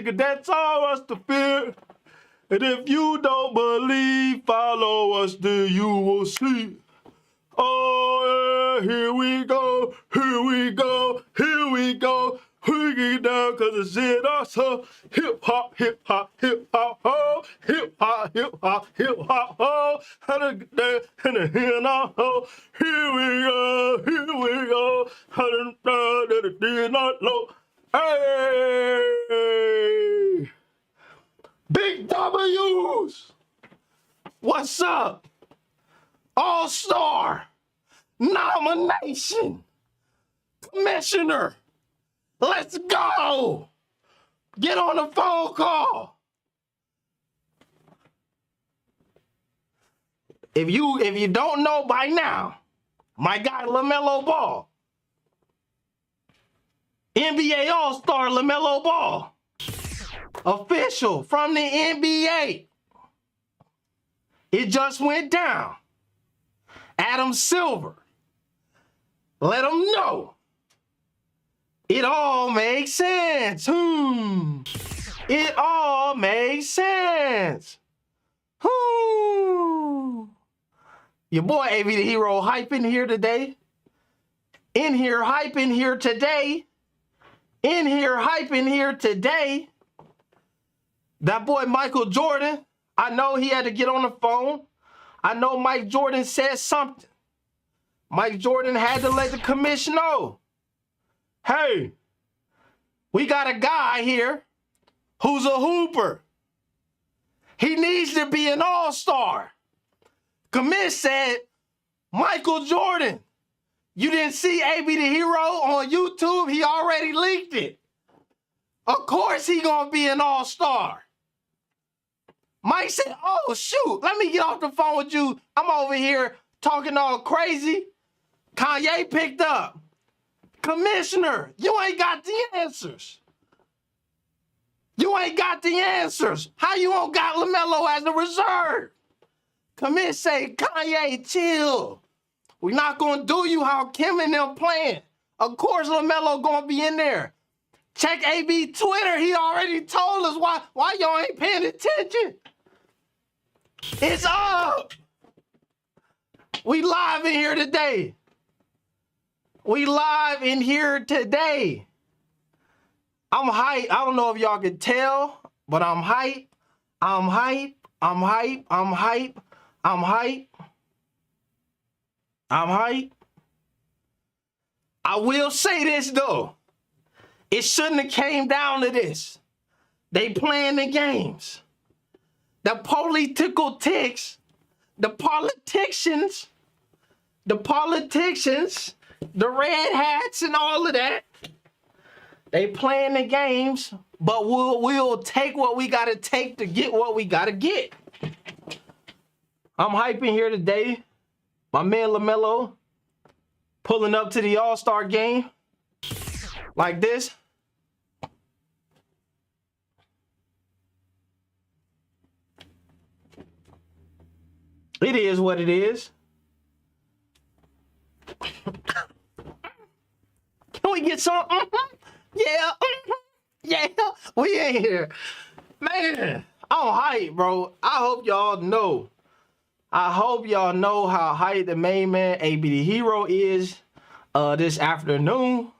chicka, that's all us to fear. And if you don't believe, follow us, then you will see. Oh, yeah, here we go, here we go, here we go. We get down cause it's in us, ho. Hip hop, hip hop, hip hop, ho. Hip hop, hip hop, hip hop, ho. And the hand on ho. Here we go. And not low. Hey, big W's. What's up? All-Star nomination, commissioner. Let's go. Get on the phone call. If you don't know by now, my guy LaMelo Ball, NBA All-Star LaMelo Ball, official from the NBA. It just went down. Adam Silver, let him know. It all makes sense. It all makes sense. Your boy AV the Hero hyping here today. In here hyping here today. In here hyping here today. That boy Michael Jordan, I know he had to get on the phone. I know Mike Jordan said something. Mike Jordan had to let the commission know. Hey, we got a guy here who's a hooper. He needs to be an all-star. Commish said, Michael Jordan, you didn't see AB the Hero on YouTube? He already leaked it. Of course he gonna be an all-star. Mike said, oh, shoot, let me get off the phone with you. I'm over here talking all crazy. Kanye picked up. Commissioner, you ain't got the answers. You ain't got the answers. How you don't got LaMelo as a reserve? Commish say, Kanye, chill. We're not going to do you how Kim and them playing. Of course LaMelo going to be in there. Check AB Twitter. He already told us why y'all ain't paying attention. It's up. We live in here today. We live in here today. I'm hype. I don't know if y'all can tell, but I'm hype. I'm hype. I'm hype. I'm hype. I'm hype. I'm hype. I will say this though. It shouldn't have came down to this. They playing the games. The political ticks, the politicians, the red hats and all of that. They playing the games, but we'll take what we gotta take to get what we gotta get. I'm hyping here today. My man LaMelo pulling up to the All-Star game like this. It is what it is. Can we get some? Yeah. Yeah. We in here. Man, I'm hyped, bro. I hope y'all know. I hope y'all know how hyped the main man, AB the Hero, is this afternoon.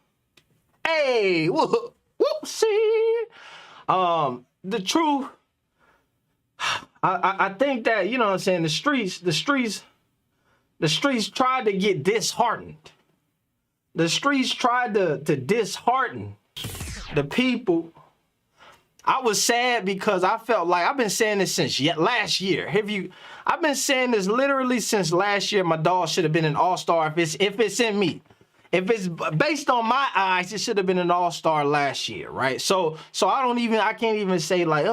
Hey, whoopsie. The truth, I think that, you know what I'm saying, the streets tried to get disheartened. The streets tried to dishearten the people. I was sad because I felt like I've been saying this since last year. I've been saying this literally since last year. My dog should have been an all-star if it's in me. If it's based on my eyes, it should have been an all-star last year, right? So I can't even say like,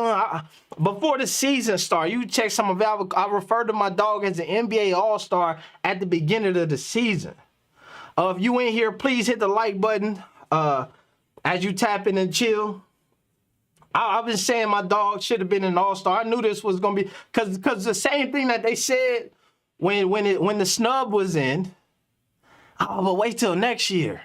before the season started, you check some of it. I referred to my dog as an NBA all-star at the beginning of the season. If you in here, please hit the like button as you tap in and chill. I've been saying my dog should have been an all-star. I knew this was gonna be because the same thing that they said when the snub was in. Oh, but wait till next year.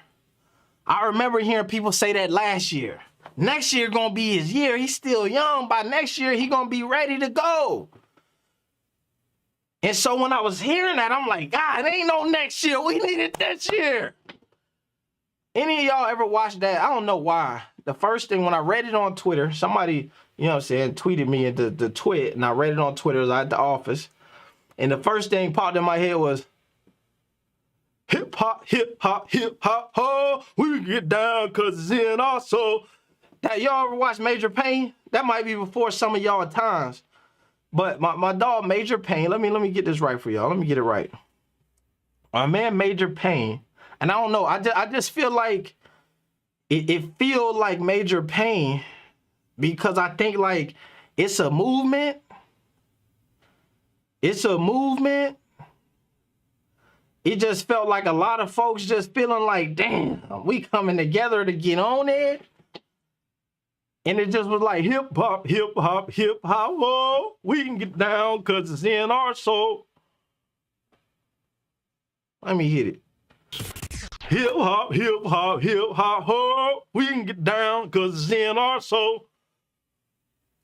I remember hearing people say that last year. Next year gonna be his year. He's still young. By next year, he gonna be ready to go. And so when I was hearing that, I'm like, God, it ain't no next year. We need it this year. Any of y'all ever watched that? I don't know why. The first thing when I read it on Twitter, somebody, you know what I'm saying, tweeted me at the twit, and I read it on Twitter. I was at the office. And the first thing popped in my head was, hip hop, ho. We get down because it's in our soul. That y'all ever watch Major Payne? That might be before some of y'all times. But my dog Major Payne, let me get this right for y'all. Let me get it right. My man Major Payne, and I don't know, I just feel like it feels like Major Payne because I think like it's a movement. It's a movement. It just felt like a lot of folks just feeling like, damn, we coming together to get on it. And it just was like hip hop, whoa. We can get down because it's in our soul. Let me hit it. Hip hop, ho. We can get down because it's in our soul.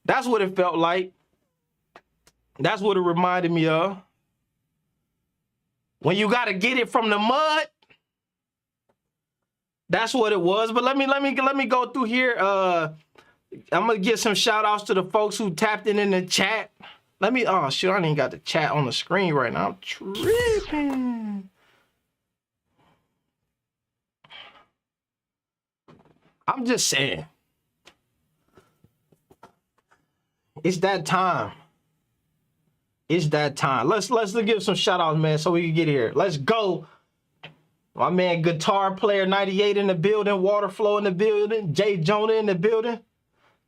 That's what it felt like. That's what it reminded me of. When you gotta get it from the mud, that's what it was. But let me go through here. I'm gonna give some shout outs to the folks who tapped in the chat. Oh shoot, I ain't got the chat on the screen right now. I'm tripping. I'm just saying. It's that time. It's that time. Let's give some shout outs, man, so we can get here. Let's go. My man, guitar player 98 in the building, Waterflow in the building, Jay Jonah in the building.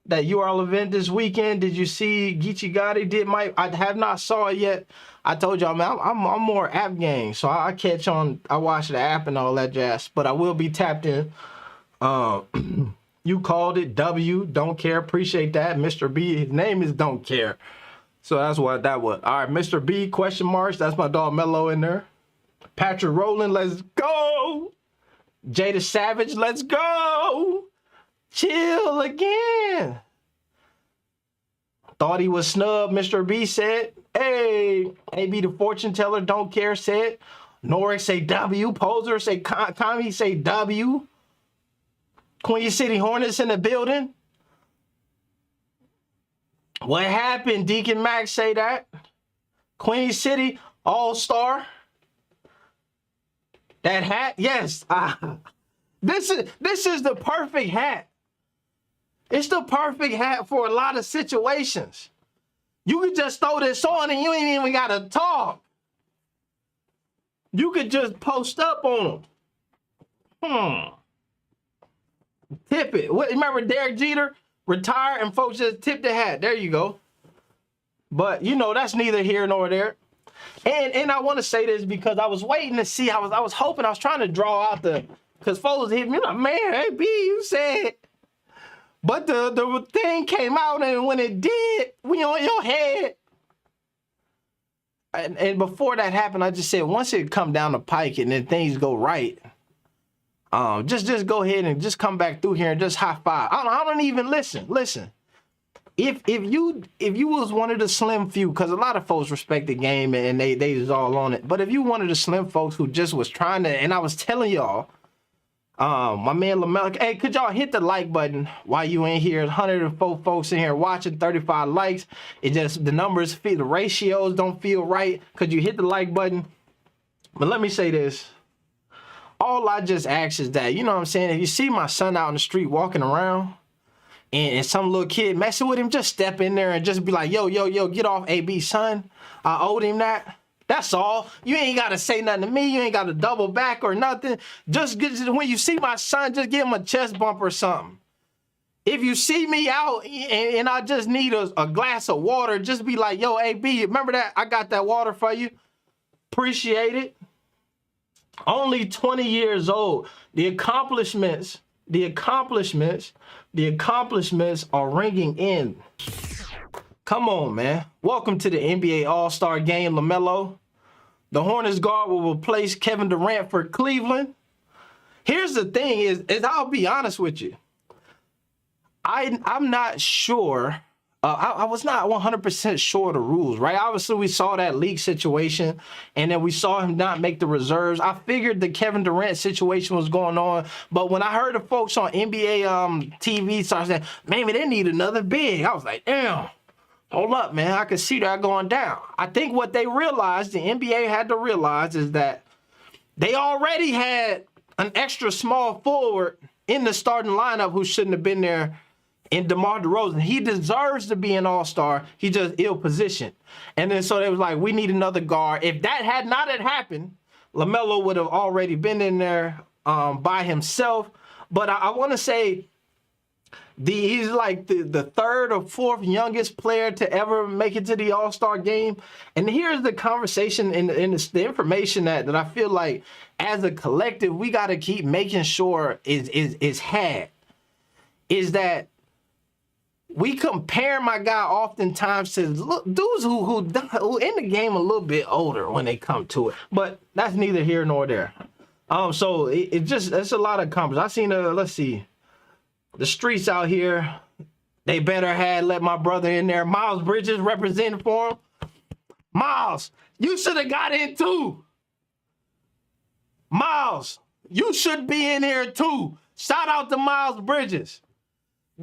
That URL event this weekend. Did you see Geechee Gotti I have not saw it yet. I told y'all, man, I'm more app game, so I catch on. I watch the app and all that jazz, but I will be tapped in. You called it W. Don't care. Appreciate that, Mr. B. His name is Don't Care. So that's what that was. All right, Mr. B, question marks. That's my dog Melo in there. Patrick Rowland, let's go. Jada Savage, let's go. Chill again. Thought he was snubbed, Mr. B said. Hey, AB the fortune teller, don't care, said. Norrick say W. Poser say Kami say W. Queen City Hornets in the building. What happened? Deacon Max say that. Queen City All-Star. That hat, yes. This is the perfect hat. It's the perfect hat for a lot of situations. You could just throw this on and you ain't even got to talk. You could just post up on them. Tip it. Remember Derek Jeter retired and folks just tipped the hat. There you go. But, you know, that's neither here nor there. And I want to say this because I was waiting to see. I was hoping, I was trying to draw out because folks hit me like, man, hey, B, you said. But the thing came out, and when it did, we on your head. And before that happened, I just said, once it come down the pike and then things go right, just go ahead and just come back through here and just high five. I don't even listen. If you was one of the slim few, because a lot of folks respect the game and they was all on it, but if you one of the slim folks who just was trying to, and I was telling y'all, my man LaMelo, hey, could y'all hit the like button while you in here? 104 folks in here watching, 35 likes. It just, the numbers feel, the ratios don't feel right. Could you hit the like button? But let me say this. All I just ask is that, you know what I'm saying? If you see my son out in the street walking around and some little kid messing with him, just step in there and just be like, yo, get off, AB, son. I owed him that. That's all. You ain't got to say nothing to me. You ain't got to double back or nothing. Just when you see my son, just give him a chest bump or something. If you see me out and I just need a glass of water, just be like, yo, AB, remember that? I got that water for you. Appreciate it. Only 20 years old. The accomplishments are ringing in. Come on, man. Welcome to the NBA All-Star Game, LaMelo. The Hornets guard will replace Kevin Durant for Cleveland. Here's the thing is I'll be honest with you. I'm not sure. I was not 100% sure of the rules, right? Obviously, we saw that league situation, and then we saw him not make the reserves. I figured the Kevin Durant situation was going on, but when I heard the folks on NBA TV start saying, maybe they need another big, I was like, damn, hold up, man. I could see that going down. I think what they realized, the NBA had to realize, is that they already had an extra small forward in the starting lineup who shouldn't have been there in DeMar DeRozan. He deserves to be an all-star. He just ill-positioned. And then so they was like, we need another guard. If that had not happened, LaMelo would have already been in there by himself. But I want to say he's like the third or fourth youngest player to ever make it to the all-star game. And here's the conversation and the information that I feel like as a collective, we got to keep making sure is had. Is that we compare my guy oftentimes to dudes who in the game a little bit older when they come to it, but that's neither here nor there. So it's a lot of conference. I seen let's see, the streets out here. They better had let my brother in there. Miles Bridges representing for him. Miles, you should have got in too. Miles, you should be in here too. Shout out to Miles Bridges.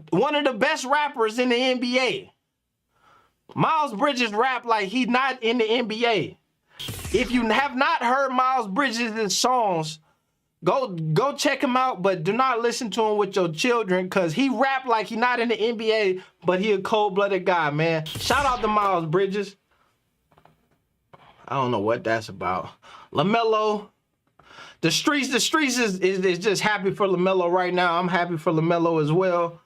One of the best rappers in the NBA. Miles Bridges rap like he's not in the NBA. If you have not heard Miles Bridges' songs, go check him out, but do not listen to him with your children because he rap like he's not in the NBA, but he a cold-blooded guy, man. Shout out to Miles Bridges. I don't know what that's about. LaMelo. The streets is just happy for LaMelo right now. I'm happy for LaMelo as well.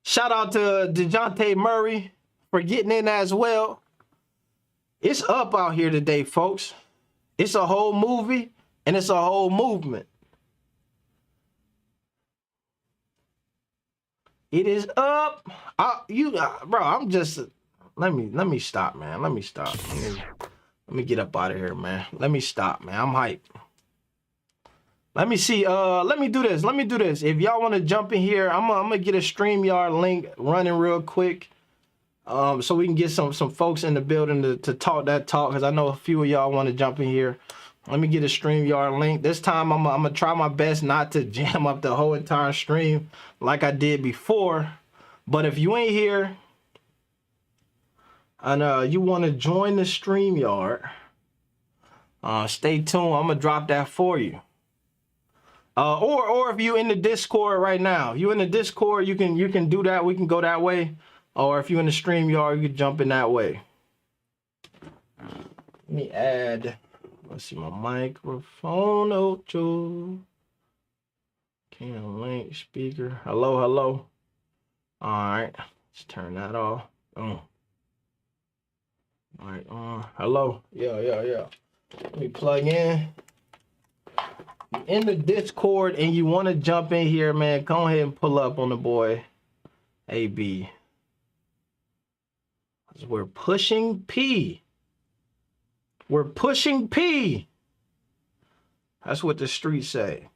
Shout out to Dejounte Murray for getting in as well. It's up out here today, folks. It's a whole movie and it's a whole movement. It is up. Bro, I'm just let me stop, man. Let me stop. Let me get up out of here, man. Let me stop, man. I'm hyped. Let me see. Let me do this. If y'all want to jump in here, I'm gonna get a StreamYard link running real quick, so we can get some folks in the building to talk that talk. Because I know a few of y'all want to jump in here. Let me get a StreamYard link. This time I'm gonna try my best not to jam up the whole entire stream like I did before. But if you ain't here and you want to join the StreamYard, stay tuned. I'm gonna drop that for you. Or if you in the Discord right now, you in the Discord, you can do that. We can go that way. Or if you in the StreamYard, you can jump in that way. Let me add. Let's see my microphone. Ocho. Can link speaker. Hello. All right. Let's turn that off. All right. Hello. Yeah. Let me plug in. In the Discord and you want to jump in here, man, go ahead and pull up on the boy AB. We're pushing P. We're pushing P. That's what the streets say.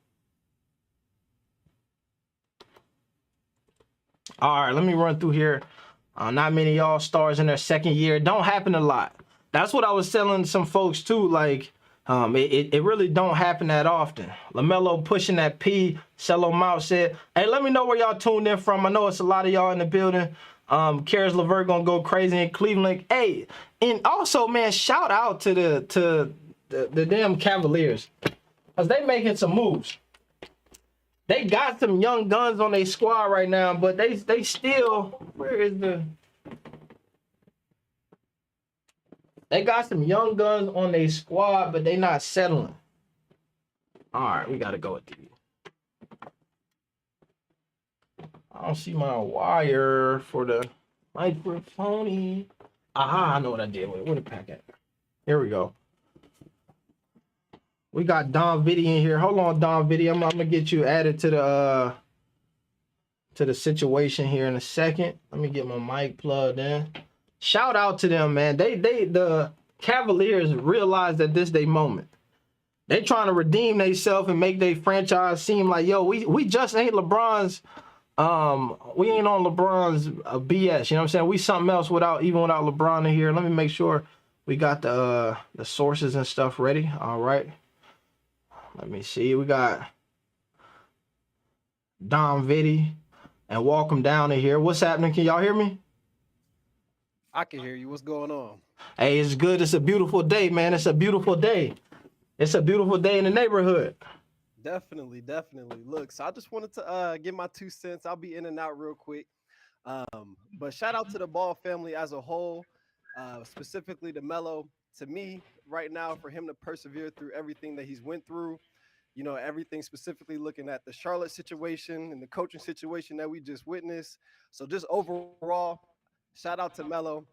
All right, let me run through here. Not many all-stars in their second year. Don't happen a lot. That's what I was telling some folks too, like, it really don't happen that often. LaMelo pushing that P. Cello Mouth said, hey, let me know where y'all tuned in from. I know it's a lot of y'all in the building. Karis LeVert gonna go crazy in Cleveland. Hey, and also, man, shout out to the damn Cavaliers. Because they making some moves. They got some young guns on their squad right now, but they still, where is the... They got some young guns on their squad, but they not settling. All right, we got to go with these. I don't see my wire for the microphone. Aha, I know what I did with it. Where the pack at? Here we go. We got Don Viddy in here. Hold on, Don Viddy. I'm going to get you added to the situation here in a second. Let me get my mic plugged in. Shout out to them, man. The Cavaliers realize that this their moment. They trying to redeem themselves and make their franchise seem like, yo, we just ain't LeBron's We ain't on LeBron's BS. You know what I'm saying? We something else without LeBron in here. Let me make sure we got the sources and stuff ready. All right. Let me see. We got Dom Vitti and welcome down in here. What's happening? Can y'all hear me? I can hear you. What's going on? Hey, it's good. It's a beautiful day, man. It's a beautiful day. It's a beautiful day in the neighborhood. Definitely. Look, so I just wanted to give my 2 cents. I'll be in and out real quick. But shout out to the Ball family as a whole, specifically to Melo. To me, right now, for him to persevere through everything that he's went through, everything specifically looking at the Charlotte situation and the coaching situation that we just witnessed. So just overall, shout out to Melo,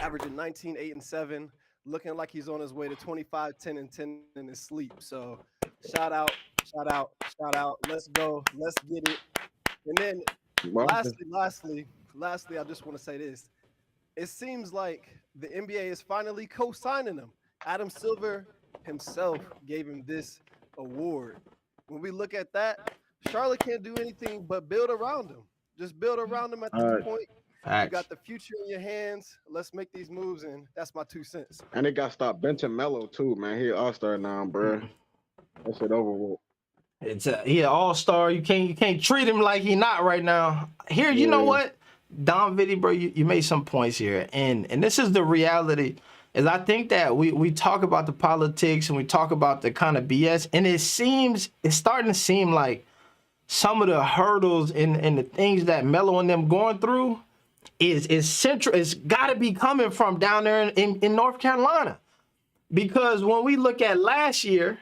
averaging 19, 8, and 7, looking like he's on his way to 25, 10, and 10 in his sleep. So shout out, shout out, shout out. Let's go. Let's get it. And then Well, lastly, I just want to say this. It seems like the NBA is finally co-signing him. Adam Silver himself gave him this award. When we look at that, Charlotte can't do anything but build around him. Just build around him at this point. You got the future in your hands. Let's make these moves, and that's my 2 cents. and they got to stop benching Melo too, man. He an all-star now, bro. That shit over with. It's he an all-star. You can't treat him like he not right now. Here, you know what? Don Vitti, bro, you made some points here. And this is the reality. Is I think that we talk about the politics and we talk about the kind of BS, and it's starting to seem like some of the hurdles and the things that Melo and them going through is central. It's got to be coming from down there in North Carolina. Because when we look at last year,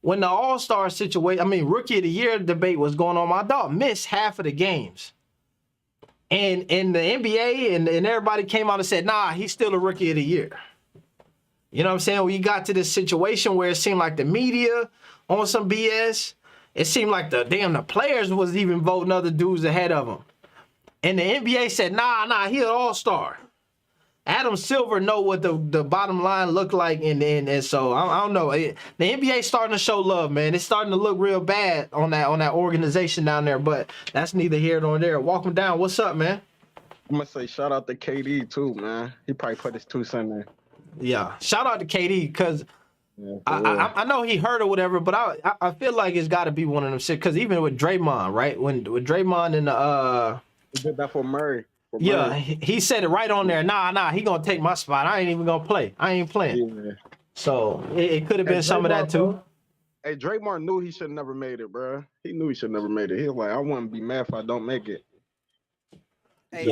when the All-Star situation, Rookie of the Year debate was going on, my dog missed half of the games. And the NBA and everybody came out and said, nah, he's still a Rookie of the Year. You know what I'm saying? We got to this situation where it seemed like the media on some BS. It seemed like the players was even voting other dudes ahead of him. And the NBA said, nah, he an all-star. Adam Silver know what the bottom line looked like, and so I don't know. The NBA starting to show love, man. It's starting to look real bad on that organization down there, but that's neither here nor there. Welcome down. What's up, man? I'm gonna say shout out to KD too, man. He probably put his 2 cents in. Yeah, shout out to KD because I know he hurt or whatever, but I feel like it's got to be one of them shit. Because even with Draymond, right? With Draymond and he did that for Murray. Yeah, he said it right on there. Nah, he gonna take my spot. I ain't even gonna play. I ain't playing. Yeah. So it could have been some of that too. Hey, Draymond knew he should have never made it, bro. He knew he should have never made it. He was like, I wouldn't be mad if I don't make it. Hey,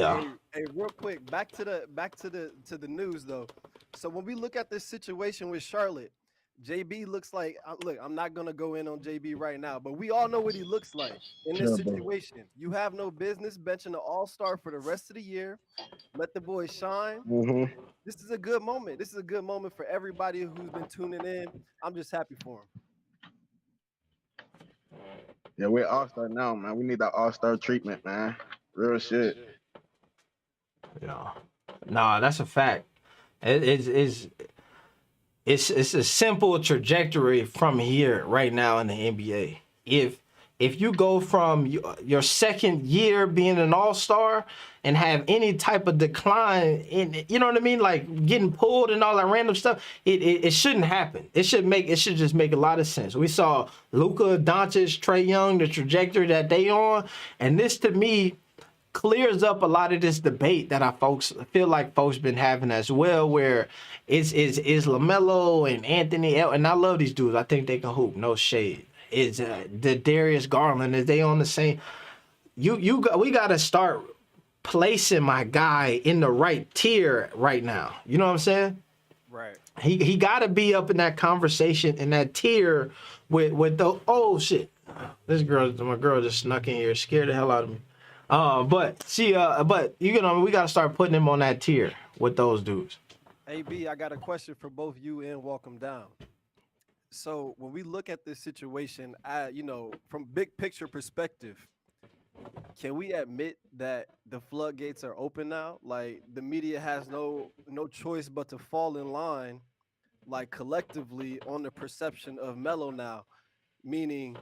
real quick, back to the news though. So when we look at this situation with Charlotte, JB looks like, look, I'm not going to go in on JB right now, but we all know what he looks like in this situation. Bro. You have no business benching an all-star for the rest of the year. Let the boys shine. Mm-hmm. This is a good moment. This is a good moment for everybody who's been tuning in. I'm just happy for him. Yeah, we're all-star now, man. We need that all-star treatment, man. Real shit. Yeah. Nah, that's a fact. It's a simple trajectory from here right now in the NBA. If you go from your second year being an all-star and have any type of decline in, you know what I mean, like getting pulled and all that random stuff, it shouldn't happen. It should just make a lot of sense. We saw Luka, Doncic, Trae Young, the trajectory that they on, and this to me clears up a lot of this debate that feel like folks been having as well, where is LaMelo and Anthony, and I love these dudes. I think they can hoop, no shade. Is the Darius Garland, is they on the same? We got to start placing my guy in the right tier right now. You know what I'm saying? Right. He got to be up in that conversation in that tier with the my girl just snuck in here, scared the hell out of me. But we gotta start putting him on that tier with those dudes. AB, I got a question for both you and welcome down. So when we look at this situation, from big picture perspective, can we admit that the floodgates are open now? Like the media has no choice but to fall in line, like collectively on the perception of Melo now, meaning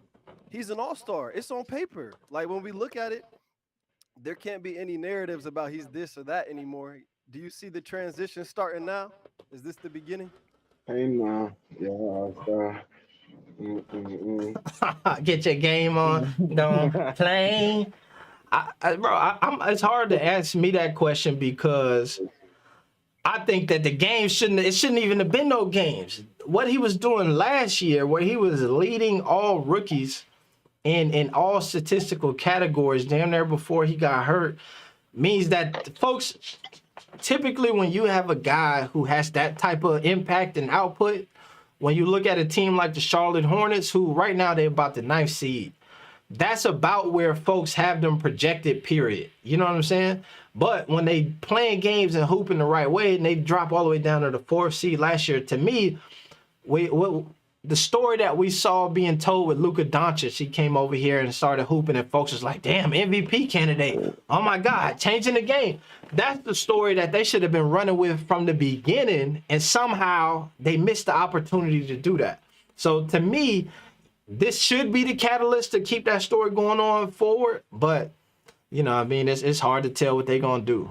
He's an all-star. It's on paper. Like when we look at it, there can't be any narratives about he's this or that anymore. Do you see the transition starting now? Is this the beginning? Hey, nah. Yeah, Get your game on. Don't play. It's hard to ask me that question because I think that the game shouldn't even have been no games. What he was doing last year, where he was leading all rookies in all statistical categories damn near before he got hurt, means that folks, typically when you have a guy who has that type of impact and output, when you look at a team like the Charlotte Hornets, who right now they're about the 9th seed, that's about where folks have them projected, period. You know what I'm saying? But when they playing games and hooping the right way and they drop all the way down to the 4th seed last year, to me, the story that we saw being told with Luka Doncic, he came over here and started hooping and folks was like, damn, MVP candidate. Oh my God, changing the game. That's the story that they should have been running with from the beginning, and somehow they missed the opportunity to do that. So to me, this should be the catalyst to keep that story going on forward. But, you know, I mean, it's hard to tell what they're going to do.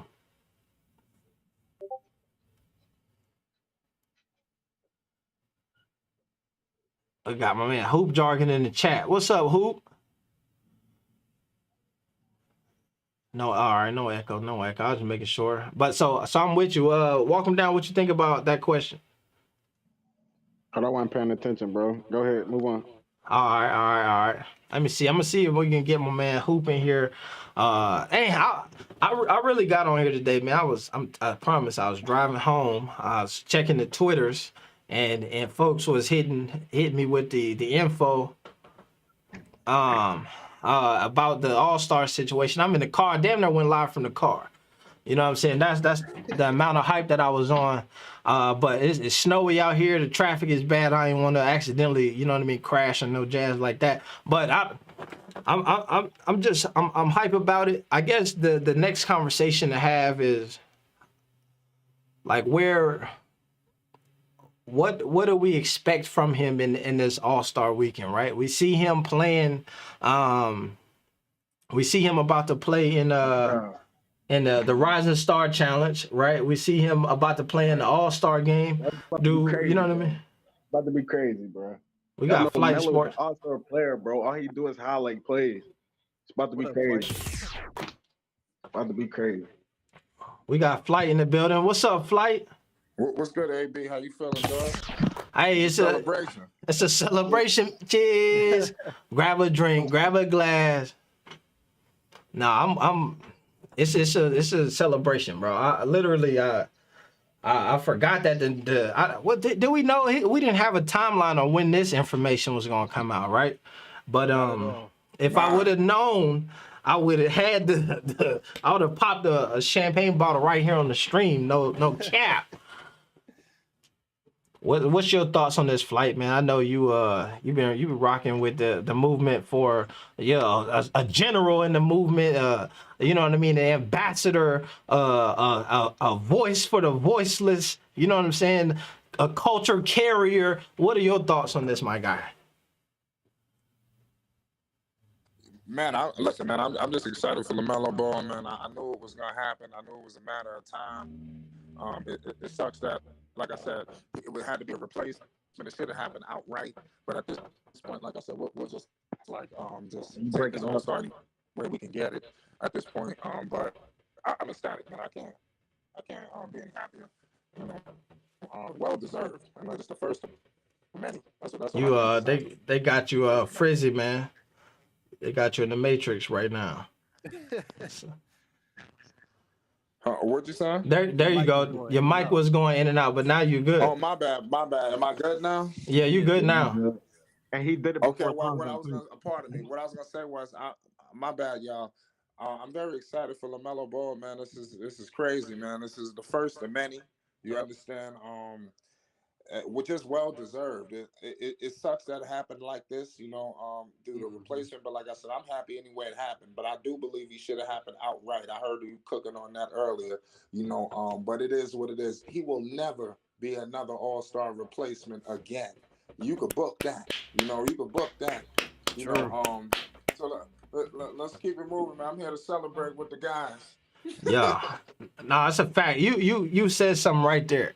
I got my man Hoop Jargon in the chat. What's up, Hoop? No, all right, no echo. I was just making sure. But so I'm with you. Walk them down. What you think about that question? I wasn't paying attention, bro. Go ahead, move on. All right. Let me see. I'm gonna see if we can get my man Hoop in here. Hey, I really got on here today, man. I promise I was driving home. I was checking the Twitters, and folks was hitting me with the info about the All-Star situation. I'm in the car. Damn near went live from the car. You know what I'm saying? That's the amount of hype that I was on. But it's snowy out here. The traffic is bad. I didn't want to accidentally, you know what I mean, crash or no jazz like that. But I'm hype about it. I guess the next conversation to have is like what do we expect from him in this All-Star weekend, right? We see him playing. We see him about to play in the Rising Star Challenge, right? We see him about to play in the All-Star game. Crazy, you know what I mean? About to be crazy, bro. We got Flight Sports. All-Star player, bro. All he do is highlight plays. It's about to be crazy. About to be crazy. We got Flight in the building. What's up, Flight? What's good, AB? How you feeling, dog? Hey, it's a celebration. Cheers. Grab a drink. Grab a glass. No, It's a celebration, bro. I literally I forgot that what did we know? We didn't have a timeline on when this information was gonna come out, right? But if I would have known, I would have had I would have popped a champagne bottle right here on the stream. No cap. What's your thoughts on this Flight, man? I know you've been rocking with the movement for a general in the movement. You know what I mean? The ambassador, a voice for the voiceless. You know what I'm saying? A culture carrier. What are your thoughts on this, my guy? Man, listen, man. I'm just excited for LaMelo Ball, man. I knew it was gonna happen. I knew it was a matter of time. It sucks that, like I said, it had to be a replacement. It should have happened outright. But at this point, like I said, we'll just just take this All-Star where we can get it at this point. But I'm ecstatic, man. I can't be any happier. You know, well deserved. I know it's the first of many. That's what they got you frizzy, man. They got you in the Matrix right now. What'd you say? There you go. Your mic was going in and out, but now you're good. Oh, my bad. Am I good now? Yeah, you good now. And he did it Okay, before. Pardon me. What I was gonna say was, my bad, y'all. I'm very excited for LaMelo Ball, man. This is crazy, man. This is the first of many. You understand? Which is well deserved. It sucks that it happened like this, you know, due to replacement. But like I said, I'm happy anyway it happened. But I do believe he should have happened outright. I heard you cooking on that earlier, you know. But it is what it is. He will never be another All-Star replacement again. You could book that, you know. You could book that. You know, so let's keep it moving, man. I'm here to celebrate with the guys. Yeah. No, it's a fact. You said something right there.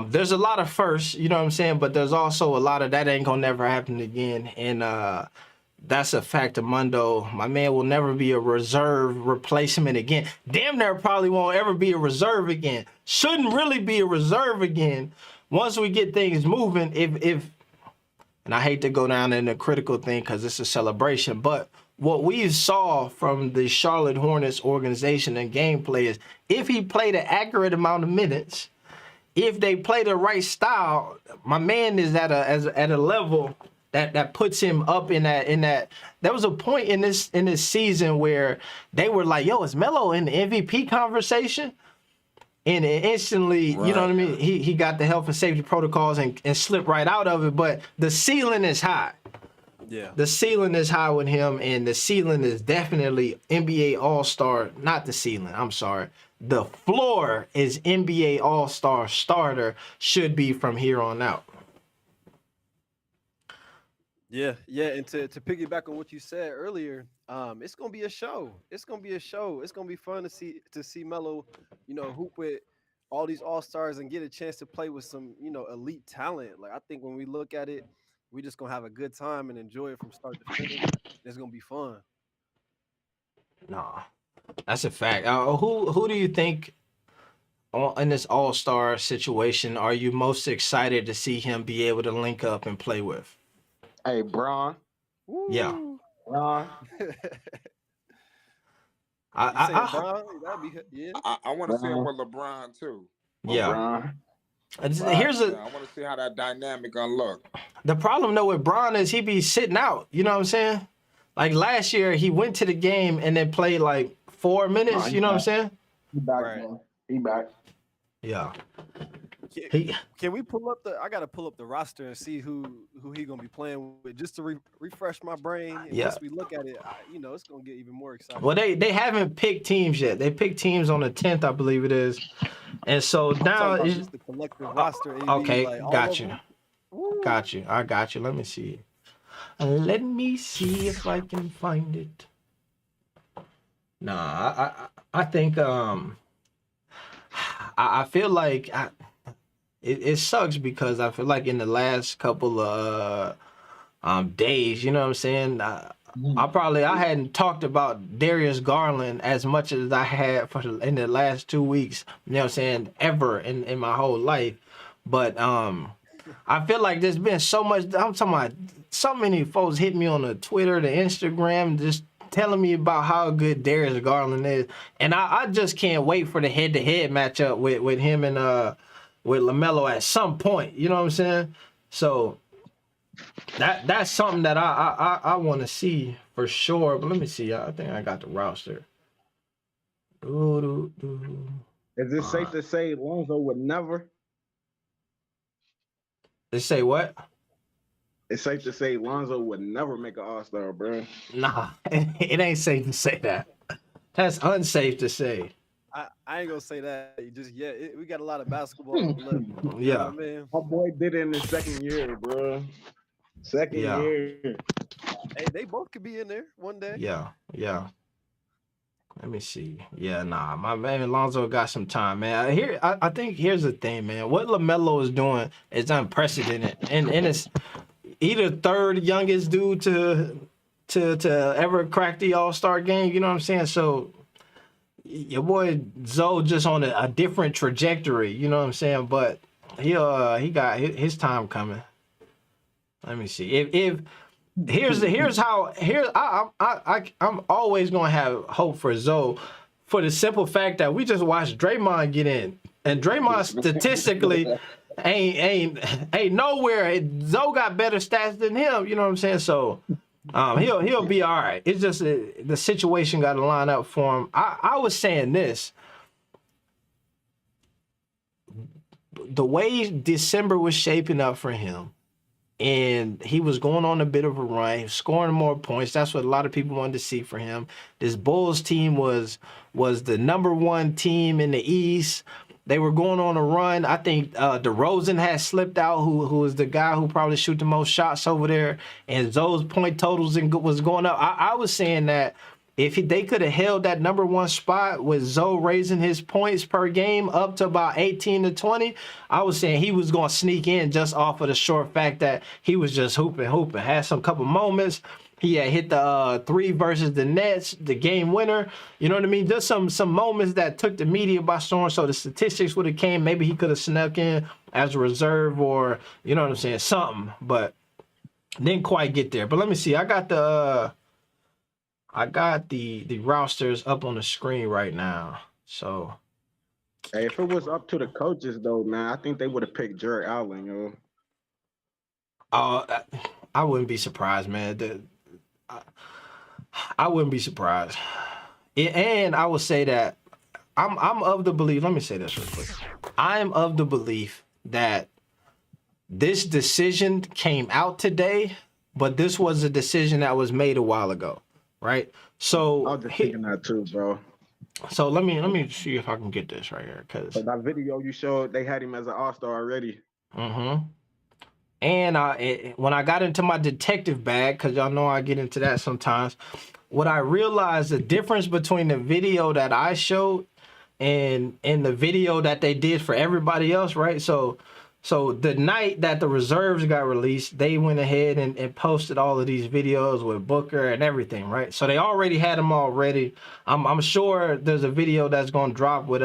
There's a lot of firsts, you know what I'm saying, but there's also a lot of that ain't gonna never happen again. And that's a fact of Mundo. My man will never be a reserve replacement again. Damn near probably won't ever be a reserve again. Shouldn't really be a reserve again once we get things moving. If and I hate to go down in a critical thing because it's a celebration, but what we saw from the Charlotte Hornets organization and gameplay is if he played an accurate amount of minutes, if they play the right style, my man is at a level that puts him up in that. There was a point in this season where they were like, "Yo, is Melo in the MVP conversation?" And instantly, you know what I mean? He got the health and safety protocols and slipped right out of it. But the ceiling is high. Yeah. The ceiling is high with him, and the ceiling is definitely NBA All-Star. Not the ceiling, I'm sorry. The floor is NBA All-Star starter, should be from here on out. Yeah, and to piggyback on what you said earlier, it's gonna be a show. It's gonna be a show. It's gonna be fun to see Melo, hoop with all these all-stars and get a chance to play with some, elite talent. Like I think when we look at it, we just gonna have a good time and enjoy it from start to finish. It's gonna be fun. Nah, that's a fact. Who do you think in this all-star situation are you most excited to see him be able to link up and play with? Hey, Bron. Yeah. Bron. I want to see him with LeBron too. Yeah. LeBron. Here's I want to see how that dynamic gonna look. The problem though with Bron is he be sitting out. You know what I'm saying? Like last year, he went to the game and then played like 4 minutes. You know what I'm saying? He back. Right. Man. He back. Yeah. Can we pull up I gotta pull up the roster and see who he gonna be playing with just to refresh my brain. And once we look at it, it's gonna get even more exciting. Well, they haven't picked teams yet. They picked teams on the 10th, I believe it is. And so now it's it's just the collective roster. AB, okay. like, Got you. I got you. Let me see. Let me see if I can find it. Nah, I think I feel like it sucks because I feel like in the last couple of days, you know what I'm saying? I hadn't talked about Darius Garland as much as I had in the last 2 weeks, you know what I'm saying, ever in my whole life. But I feel like there's been so much, I'm talking about so many folks hit me on the Twitter, the Instagram, just telling me about how good Darius Garland is. And I just can't wait for the head-to-head matchup with him and with LaMelo at some point. You know what I'm saying? So that's something that I want to see for sure. But let me see. I think I got the roster. Is it safe to say Lonzo would never? They say what? It's safe to say Lonzo would never make an All-Star, bro. Nah, it ain't safe to say that. That's unsafe to say. I ain't gonna say that just yet. We got a lot of basketball left. Yeah, Man. My boy did it in his second year, bro. Second year. Hey, they both could be in there one day. Yeah. Let me see. Yeah, nah, my man Lonzo got some time, man. I think here's the thing, man. What LaMelo is doing is unprecedented, and it's either third youngest dude to ever crack the All-Star game. You know what I'm saying? So your boy Zoe just on a different trajectory. You know what I'm saying? But he got his time coming. Let me see. I'm always gonna have hope for Zoe for the simple fact that we just watched Draymond get in, and Draymond statistically ain't nowhere. Zoe got better stats than him. You know what I'm saying? So he'll be all right. It's just the situation got to line up for him. I was saying this. The way December was shaping up for him, and he was going on a bit of a run, he was scoring more points. That's what a lot of people wanted to see for him. This Bulls team was the #1 team in the East. They were going on a run. I think DeRozan had slipped out, who is the guy who probably shoot the most shots over there, and Zoe's point totals was going up. I was saying that if they could have held that number one spot with Zoe raising his points per game up to about 18 to 20, I was saying he was going to sneak in just off of the short fact that he was just hooping. Had some couple moments. He had hit the 3 versus the Nets, the game winner. You know what I mean? Just some moments that took the media by storm. So the statistics would have came. Maybe he could have snuck in as a reserve or, you know what I'm saying, something. But didn't quite get there. But let me see. I got the rosters up on the screen right now. So, Hey, if it was up to the coaches though, man, I think they would have picked Jared Allen, yo. I wouldn't be surprised, man. I wouldn't be surprised. And I would say that I'm of the belief. Let me say this real quick. I am of the belief that this decision came out today, but this was a decision that was made a while ago, right? So I was just thinking that too, bro. So let me see if I can get this right here, because that video you showed, they had him as an all-star already. Mm-hmm. And when I got into my detective bag, because y'all know I get into that sometimes, what I realized the difference between the video that I showed and the video that they did for everybody else, right? So the night that the reserves got released, they went ahead and posted all of these videos with Booker and everything, right? So they already had them all ready. I'm sure there's a video that's going to drop with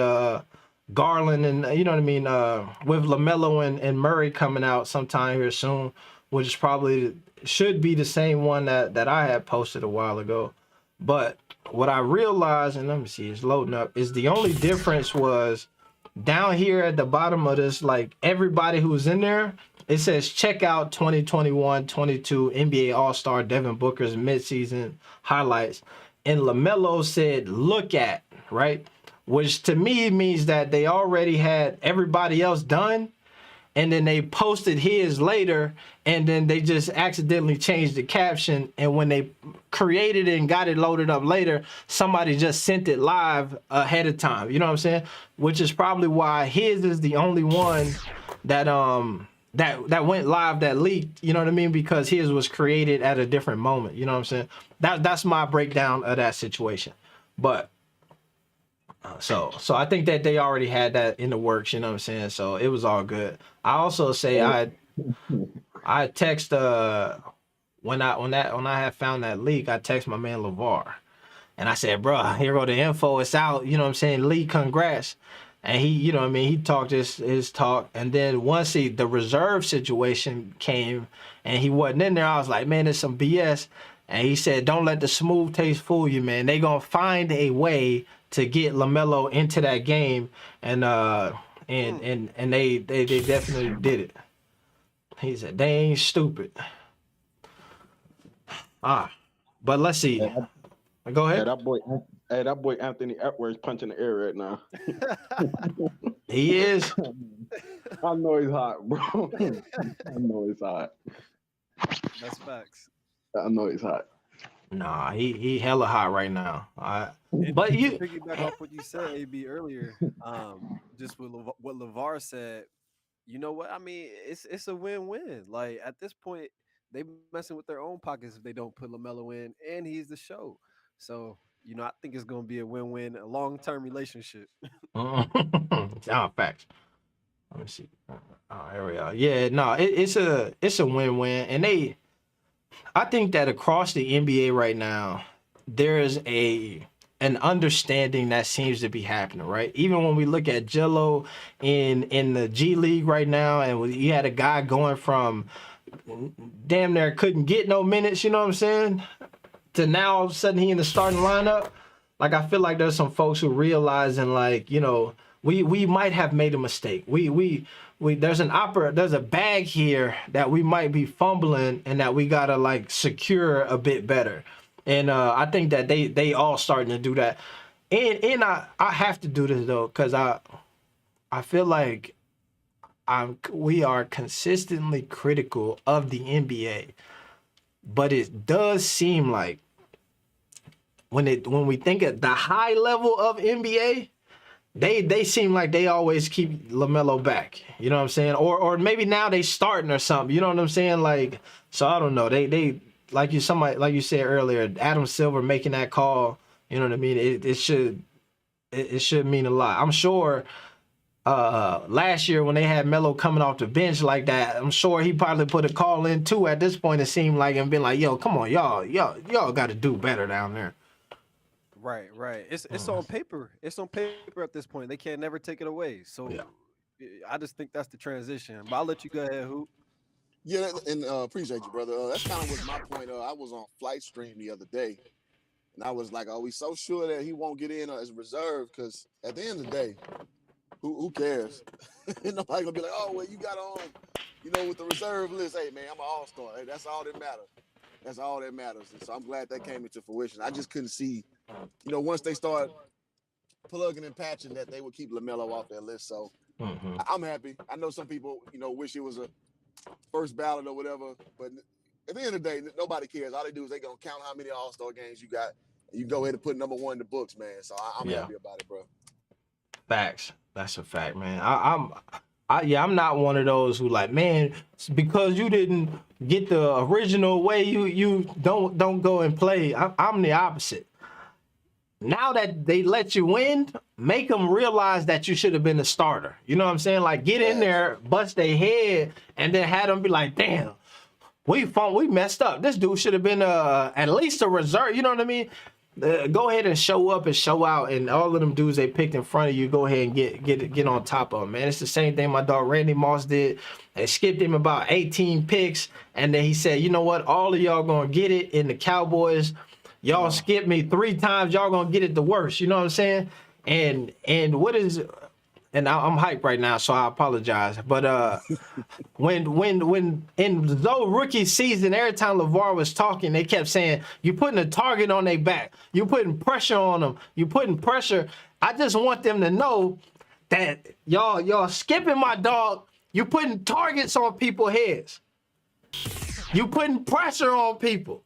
Garland and, you know what I mean, with LaMelo and Murray coming out sometime here soon, which is probably should be the same one that I had posted a while ago. But what I realized, and let me see, it's loading up, is the only difference was down here at the bottom of this, like everybody who's in there, it says check out 2021-22 NBA All-Star Devin Booker's midseason highlights. And LaMelo said look at, right? Which to me means that they already had everybody else done, and then they posted his later, and then they just accidentally changed the caption, and when they created it and got it loaded up later, somebody just sent it live ahead of time. You know what I'm saying? Which is probably why his is the only one that that went live, that leaked, you know what I mean? Because his was created at a different moment. You know what I'm saying? That's my breakdown of that situation. But so I think that they already had that in the works, you know what I'm saying? So it was all good. I also say I text when I had found that leak, I text my man LeVar, and I said, bro, here go the info, it's out, you know what I'm saying? Lee, congrats. And he, you know what I mean, he talked his talk, and then once the reserve situation came and he wasn't in there, I was like, man, it's some BS. And he said, don't let the smooth taste fool you, man. They gonna find a way to get LaMelo into that game, and they definitely did it. He said they ain't stupid. But let's see. Go ahead. That boy Anthony Edwards punching the air right now. He is. I know he's hot, bro. I know he's hot. That's facts. I know he's hot. Nah, he hella hot right now. But you piggyback off what you said, AB, earlier, just with what LeVar said. You know what? I mean, it's a win-win. Like at this point, they messing with their own pockets if they don't put LaMelo in, and he's the show. So you know, I think it's gonna be a win-win, a long-term relationship. Facts. Let me see. Here we are. Yeah, no, it's a win-win, and I think that across the NBA right now, there's an understanding that seems to be happening, right? Even when we look at Jello in the G League right now, and you had a guy going from damn near couldn't get no minutes, you know what I'm saying, to now all of a sudden he in the starting lineup. Like, I feel like there's some folks who realizing, like, you know, we might have made a mistake. There's a bag here that we might be fumbling, and that we gotta like secure a bit better. And I think that they all starting to do that. And I have to do this though, because I feel like we are consistently critical of the NBA, but it does seem like when we think at the high level of NBA, they seem like they always keep LaMelo back. You know what I'm saying? Or maybe now they starting or something. You know what I'm saying? Like, so I don't know. They like you said earlier, Adam Silver making that call. You know what I mean? It should mean a lot. I'm sure. Last year when they had Melo coming off the bench like that, I'm sure he probably put a call in too at this point, it seemed like, and been like, yo, come on, y'all got to do better down there. Right. It's on paper. It's on paper at this point. They can't never take it away. So I just think that's the transition. But I'll let you go ahead, Hoop. Yeah, and appreciate you, brother. That's kind of was my point. I was on Flight Stream the other day, and I was like, are we so sure that he won't get in as a reserve? Because at the end of the day, who cares? Nobody gonna be like, oh, well, you got on, with the reserve list. Hey, man, I'm an all-star. Hey, that's all that matters. That's all that matters. And so I'm glad that came into fruition. I just couldn't see, once they start plugging and patching, that they would keep LaMelo off their list. So I'm happy. I know some people, wish it was a first ballot or whatever. But at the end of the day, nobody cares. All they do is they gonna count how many all-star games you got. And you go ahead and put number one in the books, man. So I'm happy about it, bro. Facts. That's a fact, man. I'm not one of those who like, man, because you didn't get the original way, you don't go and play. I'm the opposite. Now that they let you win, make them realize that you should have been a starter. You know what I'm saying? Like, get in there, bust their head, and then have them be like, damn, we messed up. This dude should have been at least a reserve. You know what I mean? Go ahead and show up and show out, and all of them dudes they picked in front of you, go ahead and get on top of them, man. It's the same thing my dog Randy Moss did. They skipped him about 18 picks, and then he said, you know what? All of y'all gonna get it in the Cowboys. Y'all skipped me 3 times. Y'all gonna get it the worst. You know what I'm saying? And what is... And I'm hyped right now, so I apologize. But when in the rookie season, every time LeVar was talking, they kept saying, "You putting a target on their back. You putting pressure on them. You putting pressure." I just want them to know that y'all skipping my dog. You putting targets on people's heads. You putting pressure on people.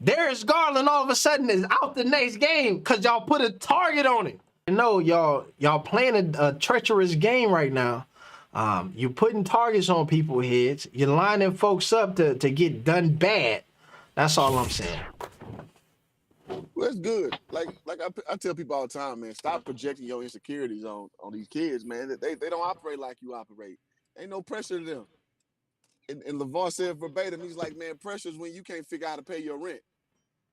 Darius Garland all of a sudden is out the next game because y'all put a target on him. No, y'all playing a treacherous game right now. You putting targets on people's heads. You're lining folks up to get done bad. That's all I'm saying. Well, that's good. Like I tell people all the time, man, stop projecting your insecurities on these kids, man. They don't operate like you operate. Ain't no pressure to them. And LeVar said verbatim, he's like, man, pressure is when you can't figure out how to pay your rent.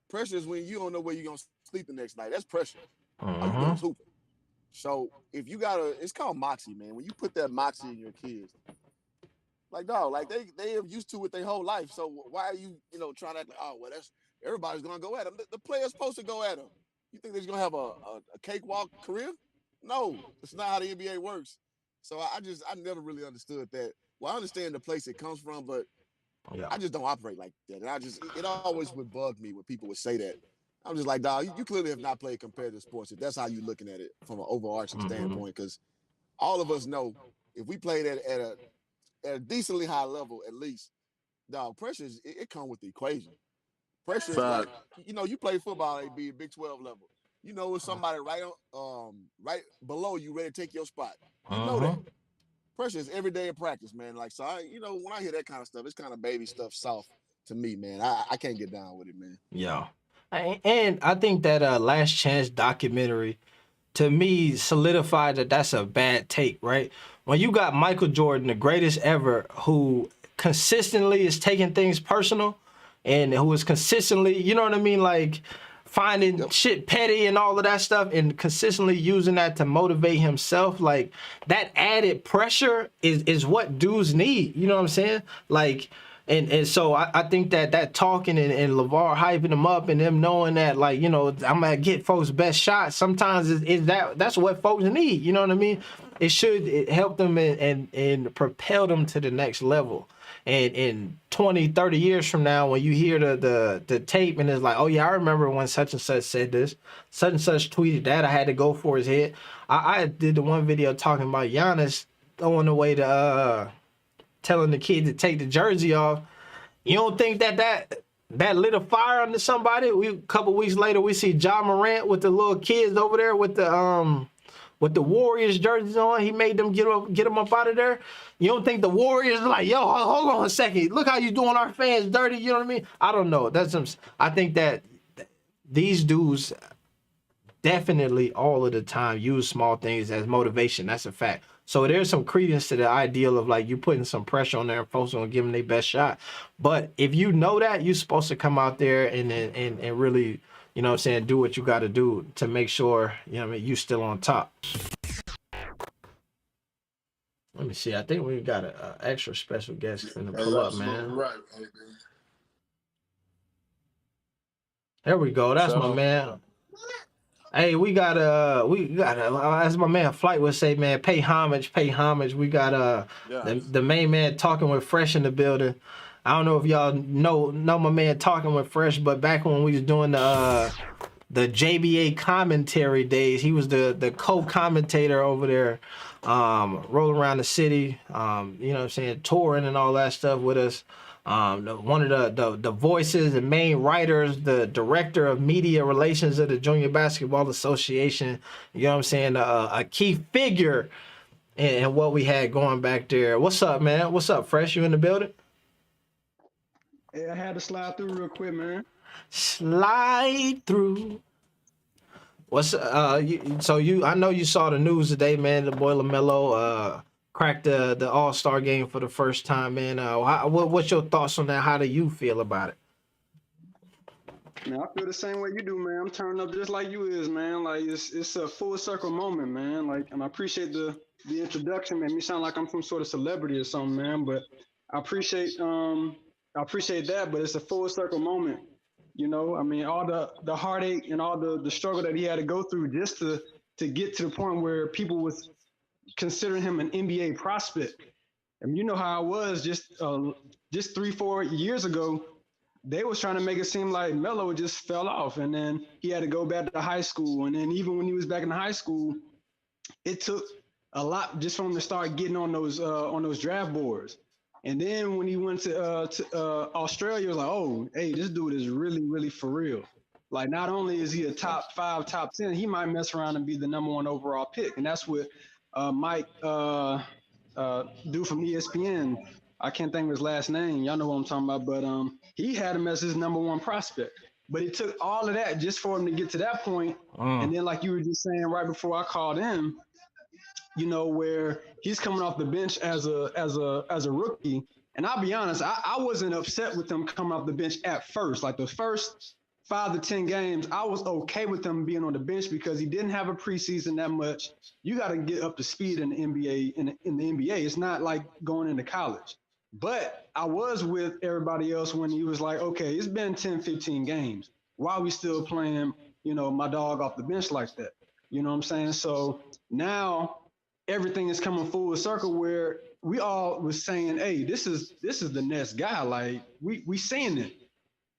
Pressure is when you don't know where you're going to sleep the next night. That's pressure. All you doing is hooping. So if you it's called moxie, man. When you put that moxie in your kids, like, dog, like they are used to it their whole life. So why are you, trying to act like, oh, well, everybody's gonna go at them. The player's supposed to go at them. You think they're gonna have a cakewalk career? No, it's not how the NBA works. So I never really understood that. Well, I understand the place it comes from, but I just don't operate like that. And it always would bug me when people would say that. I'm just like, dog, you clearly have not played competitive sports if that's how you're looking at it from an overarching standpoint. Because all of us know if we played at a decently high level, at least, dog, pressure it comes with the equation. Pressure is like, you play football, AB, Big 12 level. With somebody right below you ready to take your spot. You know that. Pressure is every day in practice, man. Like, so when I hear that kind of stuff, it's kind of baby stuff soft to me, man. I can't get down with it, man. Yeah. And I think that Last Chance documentary, to me, solidified that that's a bad take, right? When you got Michael Jordan, the greatest ever, who consistently is taking things personal and who is consistently, you know what I mean, like finding shit petty and all of that stuff and consistently using that to motivate himself, like that added pressure is what dudes need, you know what I'm saying? Like, and so I think that talking and LeVar hyping them up and them knowing that, like, I'm gonna get folks' best shots. Sometimes that's what folks need. You know what I mean? It should help them and propel them to the next level. And in 20, 30 years from now, when you hear the tape and it's like, oh yeah, I remember when such and such said this, such and such tweeted that, I had to go for his head. I did the one video talking about Giannis throwing away telling the kid to take the jersey off. You don't think that lit a fire under somebody? A couple weeks later, we see Ja Morant with the little kids over there with the with the Warriors jerseys on. He made them get them up out of there. You don't think the Warriors are like, yo, hold on a second. Look how you doing our fans dirty. You know what I mean? I don't know. I think that these dudes definitely all of the time use small things as motivation. That's a fact. So there's some credence to the ideal of like you putting some pressure on there and folks gonna give them their best shot. But if you know that, you're supposed to come out there and really, you know what I'm saying, do what you got to do to make sure, you know what I mean, you still on top. Let me see. I think we got an extra special guest in the pull up, man. Right. There we go. That's my man. Hey, we got as my man Flight would say, man, pay homage. We got the main man Talking with Fresh in the building. I don't know if y'all know my man Talking with Fresh, but back when we was doing the JBA commentary days, he was the co-commentator over there, rolling around the city, you know what I'm saying, touring and all that stuff with us. One of the voices, the main writers, the director of media relations of the Junior Basketball Association. You know what I'm saying? A key figure in what we had going back there. What's up, man? What's up, Fresh? You in the building? Yeah, I had to slide through real quick, man. Slide through. What's I know you saw the news today, man. The boy LaMelo cracked the All-Star game for the first time, man. What's your thoughts on that? How do you feel about it? Man, I feel the same way you do, man. I'm turning up just like you is, man. Like it's a full circle moment, man. Like, and I appreciate the introduction. Made me sound like I'm some sort of celebrity or something, man. But I appreciate that. But it's a full circle moment. You know, I mean, all the heartache and all the struggle that he had to go through just to get to the point where people was considering him an NBA prospect. And you know how it was just 3-4 years ago. They was trying to make it seem like Melo just fell off, and then he had to go back to high school. And then even when he was back in high school, it took a lot just for him to start getting on those draft boards. And then when he went to Australia, it was like, oh, hey, this dude is really, really for real. Like, not only is he a top 5, top 10, he might mess around and be the number 1 overall pick. And that's what Mike dude from ESPN, I can't think of his last name. Y'all know what I'm talking about. But he had him as his number 1 prospect. But it took all of that just for him to get to that point. And then, like you were just saying right before I called in, you know, where he's coming off the bench as a rookie. And I'll be honest, I wasn't upset with him coming off the bench at first. Like the first 5 to 10 games, I was okay with him being on the bench because he didn't have a preseason that much. You got to get up to speed in the NBA. In the NBA, it's not like going into college. But I was with everybody else when he was like, okay, it's been 10, 15 games. Why are we still playing, you know, my dog off the bench like that? You know what I'm saying? So now everything is coming full circle where we all was saying, hey, this is the next guy. Like we seeing it.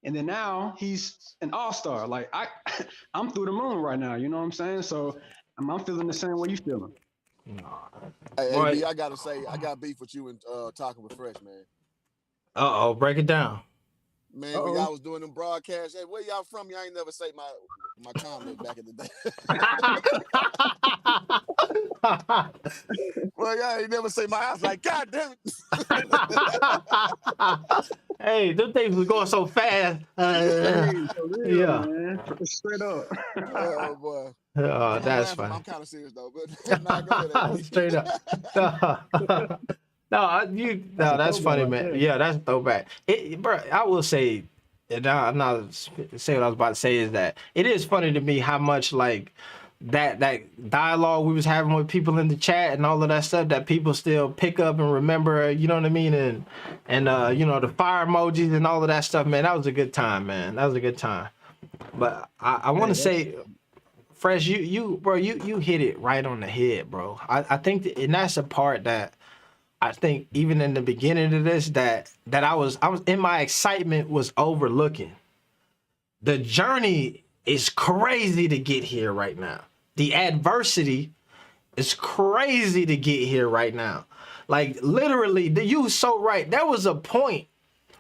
And then now he's an all-star. Like I'm through the moon right now. You know what I'm saying? So I'm feeling the same way you feeling. Hey, I gotta say, I got beef with you and Talking with Fresh, man. Break it down. Man, when y'all was doing them broadcasts, hey, where y'all from? Y'all ain't never say my comment back in the day. Well, y'all ain't never say my ass. Like, God damn it. Hey, them things was going so fast. Yeah, man. Straight up. Oh boy. Oh, that's funny. I'm kind of serious though, but not good. Straight up. No, that's funny, man. Yeah, that's throwback. Bro, I will say, and I'm not saying what I was about to say is that it is funny to me how much like that dialogue we was having with people in the chat and all of that stuff that people still pick up and remember, you know what I mean? And you know, the fire emojis and all of that stuff, man. That was a good time, man. That was a good time. But I want to say, Fresh, you hit it right on the head, bro. I think and that's a part that I think even in the beginning of this that I was in my excitement was overlooking. The journey is crazy to get here right now. The adversity is crazy to get here right now. Like literally, you so right. There was a point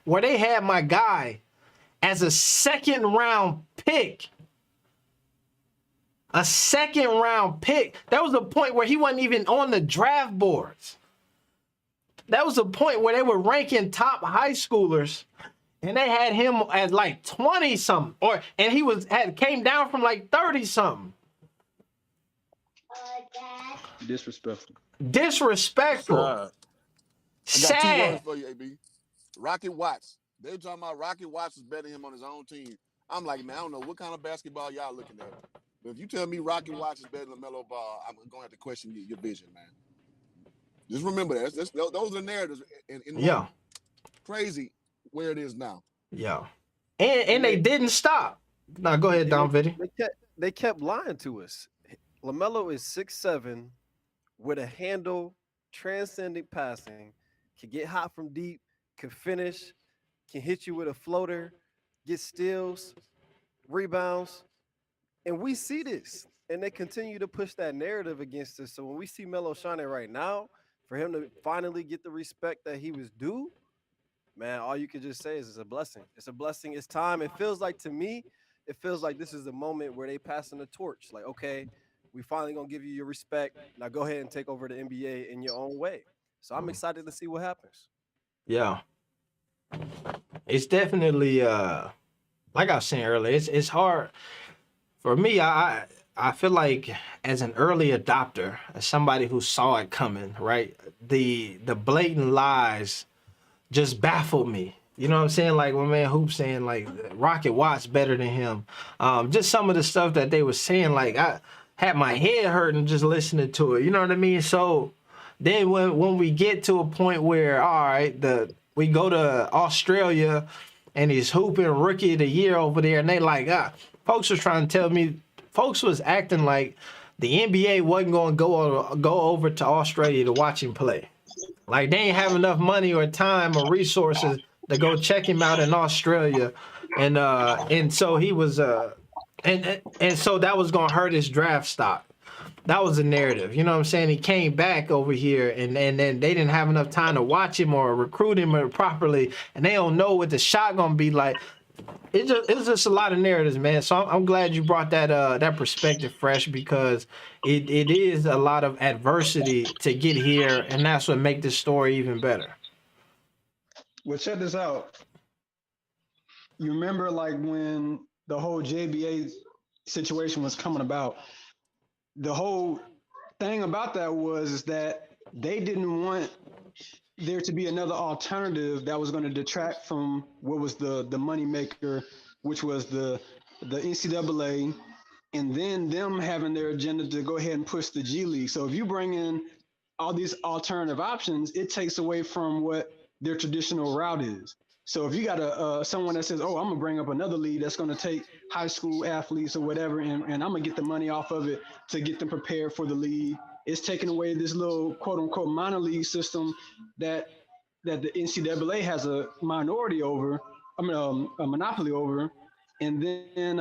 where they had my guy as a 2nd round pick. A second-round pick. That was a point where he wasn't even on the draft boards. That was a point where they were ranking top high schoolers, and they had him at like 20-something, and he came down from like 30-something. Disrespectful. Disrespectful. I got 2 Sad. words for you, AB. Rocket Watts. They're talking about Rocket Watts is better than him on his own team. I'm like, man, I don't know what kind of basketball y'all looking at. But if you tell me Rocket Watts is better than LaMelo Ball, I'm going to have to question your vision, man. Just remember that. Those are the narratives. Yeah. Crazy where it is now. Yeah. And they didn't stop. Now, go ahead, Don Vitti. They kept lying to us. LaMelo is 6'7", with a handle, transcending passing, can get hot from deep, can finish, can hit you with a floater, get steals, rebounds. And we see this. And they continue to push that narrative against us. So when we see Melo shining right now, for him to finally get the respect that he was due, man, all you can just say is it's a blessing. It's a blessing. It's time. It feels like, to me, it feels like this is the moment where they passing the torch. Like, okay, we finally going to give you your respect. Now go ahead and take over the NBA in your own way. So I'm excited to see what happens. Yeah. It's definitely, like I was saying earlier, it's hard. For me, I feel like as an early adopter, as somebody who saw it coming, right? The blatant lies just baffled me. You know what I'm saying? Like my man Hoop saying like Rocket Watts better than him. Just some of the stuff that they were saying, like I had my head hurting just listening to it. You know what I mean? So then when we get to a point where, all right, we go to Australia and he's hooping rookie of the year over there, and they like, folks was trying to tell me, folks was acting like the NBA wasn't going to go over to Australia to watch him play. Like they ain't have enough money or time or resources to go check him out in Australia, and so he was and so that was gonna hurt his draft stock. That was the narrative, you know what I'm saying? He came back over here, and then they didn't have enough time to watch him or recruit him properly, and they don't know what the shot gonna be like. It's just a lot of narratives, man. So I'm glad you brought that perspective fresh, because it is a lot of adversity to get here, and that's what makes this story even better. Well, check this out. You remember like when the whole JBA situation was coming about, the whole thing about that was that they didn't want there to be another alternative that was going to detract from what was the money maker, which was the NCAA, and then them having their agenda to go ahead and push the G League. So if you bring in all these alternative options, it takes away from what their traditional route is. So if you got someone that says, oh, I'm gonna bring up another league that's gonna take high school athletes or whatever, and I'm gonna get the money off of it to get them prepared for the league, it's taking away this little quote unquote minor league system that the NCAA has a minority over, a monopoly over. And then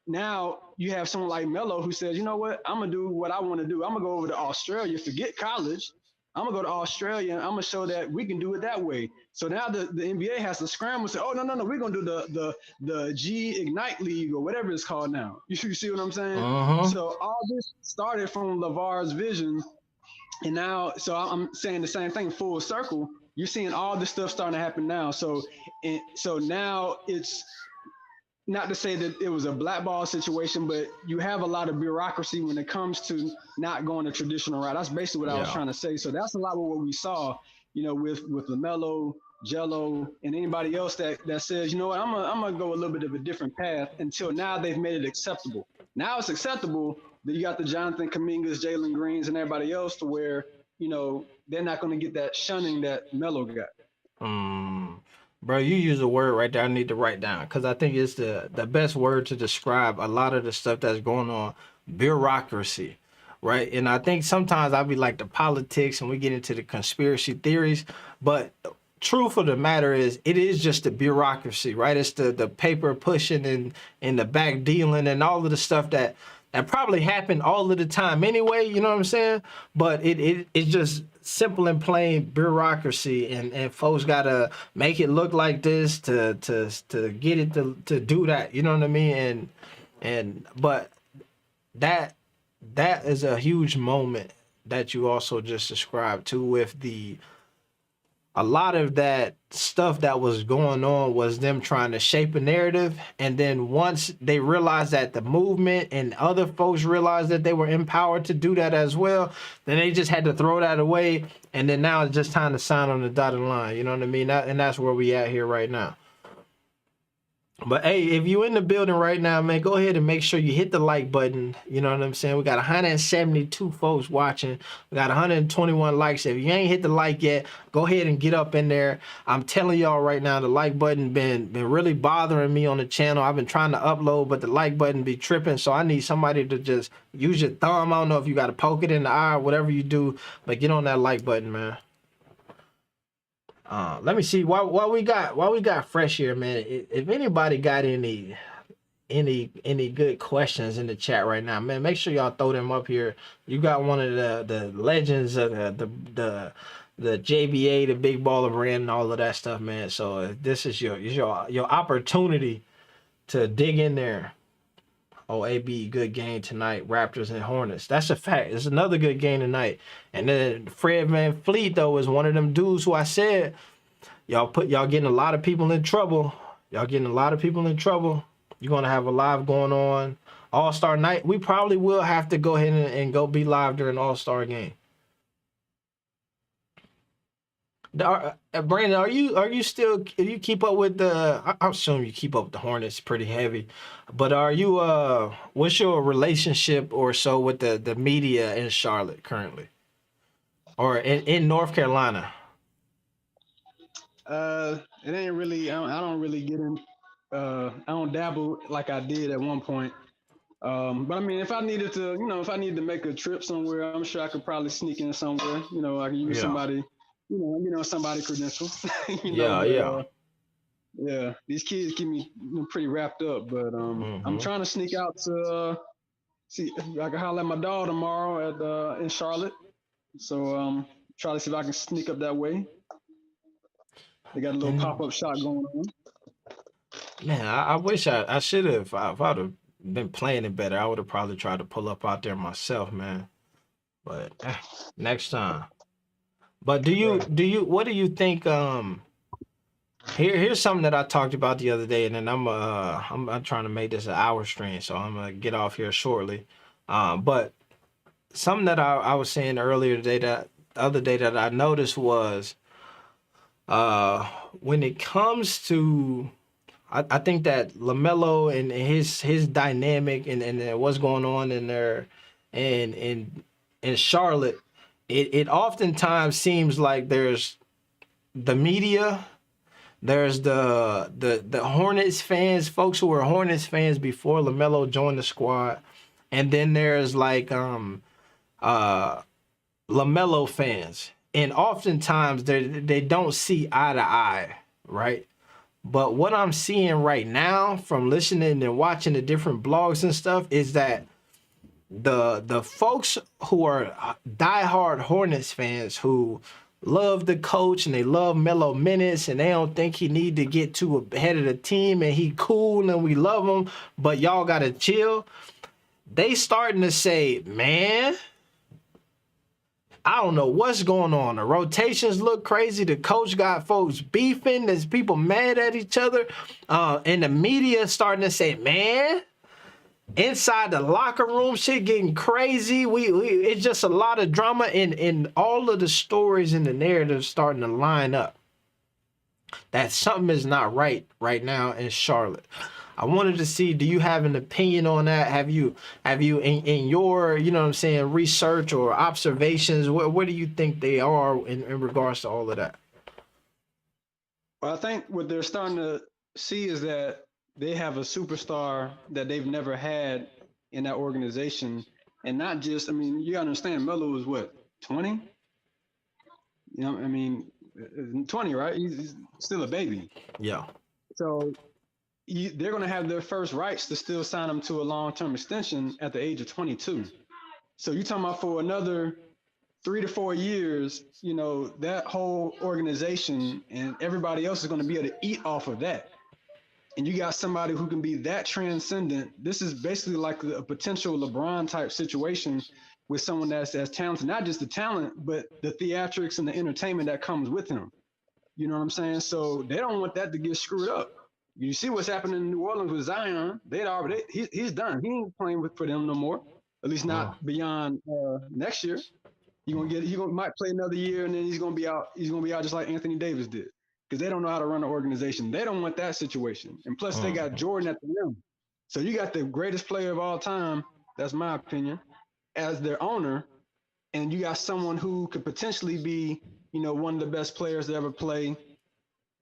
now you have someone like Melo who says, you know what, I'm gonna do what I want to do. I'm gonna go over to Australia, forget college. I'm gonna go to Australia and I'm gonna show that we can do it that way. So now the NBA has to scramble and say, oh no, we're gonna do the G Ignite League or whatever it's called now. You see what I'm saying? Uh-huh. So all this started from LeVar's vision, and now I'm saying the same thing full circle. You're seeing all this stuff starting to happen now. So now it's not to say that it was a blackball situation, but you have a lot of bureaucracy when it comes to not going the traditional route. That's basically what I was trying to say. So that's a lot of what we saw, with LaMelo, Jello, and anybody else that says, you know what, I'm gonna go a little bit of a different path, until now they've made it acceptable. Now it's acceptable that you got the Jonathan Kumingas, Jalen Greens, and everybody else to where, they're not going to get that shunning that Melo got. Bro, you use a word right there I need to write down, because I think it's the best word to describe a lot of the stuff that's going on. Bureaucracy, right? And I think sometimes I'll be like the politics and we get into the conspiracy theories, but truth of the matter is it is just the bureaucracy, right? It's the paper pushing and the back dealing and all of the stuff that probably happened all of the time anyway, you know what I'm saying? But it's just simple and plain bureaucracy, and folks gotta make it look like this to get it to do that, you know what I mean? But that that is a huge moment that you also just described too, with a lot of that stuff that was going on was them trying to shape a narrative. And then once they realized that the movement and other folks realized that they were empowered to do that as well, then they just had to throw that away. And then now it's just time to sign on the dotted line. You know what I mean? And that's where we at here right now. But hey, if you in the building right now, man, go ahead and make sure you hit the like button. You know what I'm saying? We got 172 folks watching. We got 121 likes. If you ain't hit the like yet, go ahead and get up in there. I'm telling y'all right now, the like button been really bothering me on the channel. I've been trying to upload, but the like button be tripping. So I need somebody to just use your thumb. I don't know if you got to poke it in the eye or whatever you do, but get on that like button, man. Let me see what we got fresh here, man. If anybody got any good questions in the chat right now, man, make sure y'all throw them up here. You got one of the legends of the JBA, the big baller brand, and all of that stuff, man. So this is your opportunity to dig in there. Oh, AB, good game tonight. Raptors and Hornets. That's a fact. It's another good game tonight. And then Fred VanVleet, though, is one of them dudes who I said, y'all getting a lot of people in trouble. Y'all getting a lot of people in trouble. You're going to have a live going on All-Star night. We probably will have to go ahead and go be live during All-Star game. Brandon, are you still? You keep up with the? I assume you keep up with the Hornets pretty heavy, but are you? What's your relationship or so with the media in Charlotte currently, or in North Carolina? It ain't really. I don't really get in. I don't dabble like I did at one point. But I mean, if I needed to make a trip somewhere, I'm sure I could probably sneak in somewhere. I can use somebody. Somebody credential. Yeah. These kids keep me pretty wrapped up, but I'm trying to sneak out to see if I can holler at my dog tomorrow in Charlotte. So try to see if I can sneak up that way. They got a little pop-up shop going on. Man, I wish I should have. If I'd have been playing it better, I would have probably tried to pull up out there myself, man. But next time. But what do you think? Here's something that I talked about the other day, and then I'm trying to make this an hour stream, so I'm gonna get off here shortly. But something that I was saying earlier today, the other day that I noticed was, when it comes to, I think that LaMelo and his dynamic and what's going on in there, and in Charlotte. It oftentimes seems like there's the media, there's the Hornets fans, folks who were Hornets fans before LaMelo joined the squad, and then there's like LaMelo fans, and oftentimes they don't see eye to eye, right? But what I'm seeing right now from listening and watching the different blogs and stuff is that the folks who are diehard Hornets fans who love the coach and they love Melo minutes and they don't think he need to get too ahead of the team and he cool and we love him, but y'all gotta chill. They starting to say, man, I don't know what's going on. The rotations look crazy. The coach got folks beefing. There's people mad at each other. And the media starting to say, man, inside the locker room, shit getting crazy. It's just a lot of drama, and all of the stories and the narratives starting to line up. That something is not right now in Charlotte. I wanted to see, do you have an opinion on that? Have you in your, research or observations, where do you think they are in regards to all of that? Well, I think what they're starting to see is that they have a superstar that they've never had in that organization. And not just, you gotta understand, Melo was what, 20? 20, right? He's still a baby. Yeah. So they're going to have their first rights to still sign him to a long-term extension at the age of 22. So you're talking about for another 3 to 4 years, that whole organization and everybody else is going to be able to eat off of that. and you got somebody who can be that transcendent. This is basically like a potential LeBron type situation with someone that's as talented, not just the talent, but the theatrics and the entertainment that comes with him. You know what I'm saying? So they don't want that to get screwed up. You see what's happening in New Orleans with Zion. He's done. He ain't playing for them no more. At least not beyond next year. He might play another year and then he's gonna be out. He's gonna be out just like Anthony Davis did. Because they don't know how to run an organization. They don't want that situation. And plus they got Jordan at the rim. So you got the greatest player of all time, that's my opinion, as their owner, and you got someone who could potentially be, one of the best players to ever play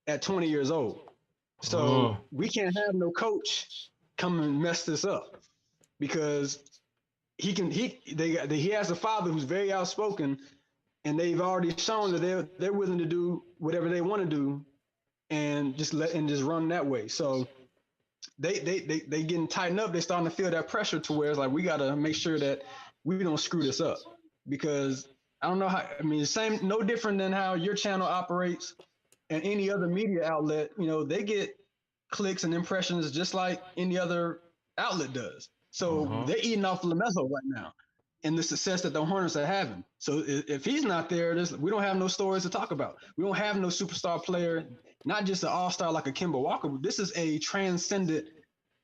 at 20 years old. So we can't have no coach come and mess this up, because he has a father who's very outspoken, and they've already shown that they're willing to do whatever they want to do, and just run that way. So they getting tightened up. They're starting to feel that pressure to where it's like, we got to make sure that we don't screw this up, because I don't know how. I mean, no different than how your channel operates and any other media outlet. They get clicks and impressions just like any other outlet does. So they're eating off LaMelo right now, and the success that the Hornets are having. So if he's not there, we don't have no stories to talk about. We don't have no superstar player, not just an all-star like a Kemba Walker. This is a transcendent